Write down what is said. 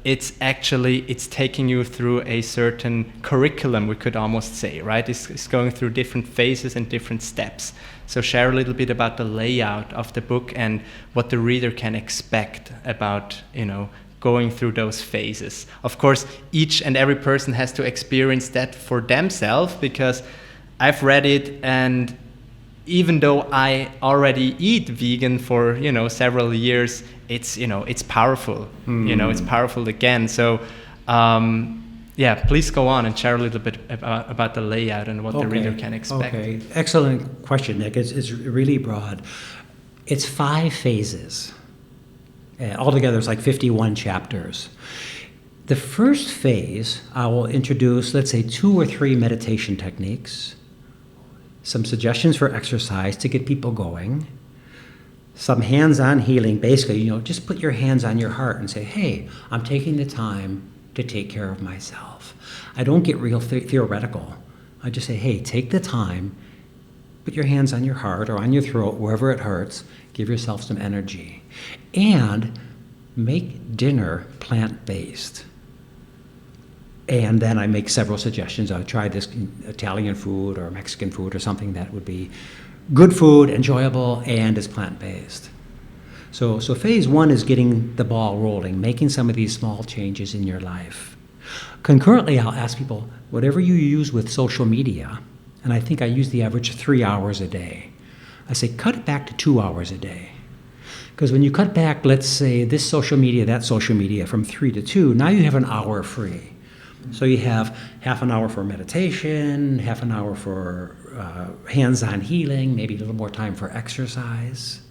it's taking you through a certain curriculum, we could almost say, right? It's going through different phases and different steps. So share a little bit about the layout of the book and what the reader can expect about, going through those phases. Of course, each and every person has to experience that for themselves, because I've read it, and even though I already eat vegan for, several years, it's powerful. It's powerful again. So, please go on and share a little bit about the layout and what the reader can expect. Okay, excellent question, Nick. It's really broad. It's 5 phases. Altogether, it's like 51 chapters. The first phase, I will introduce, let's say, 2 or 3 meditation techniques, some suggestions for exercise to get people going, some hands-on healing. Basically, just put your hands on your heart and say, hey, I'm taking the time to take care of myself. I don't get real theoretical. I just say, hey, take the time, put your hands on your heart or on your throat, wherever it hurts, give yourself some energy. And make dinner plant-based. And then I make several suggestions. I'll try this Italian food or Mexican food or something that would be good food, enjoyable, and is plant-based. So phase 1 is getting the ball rolling, making some of these small changes in your life. Concurrently, I'll ask people, whatever you use with social media, and I think I use the average 3 hours a day, I say cut it back to 2 hours a day. Because when you cut back, let's say, this social media, that social media, from 3 to 2, now you have an hour free. So you have half an hour for meditation, half an hour for hands-on healing, maybe a little more time for exercise.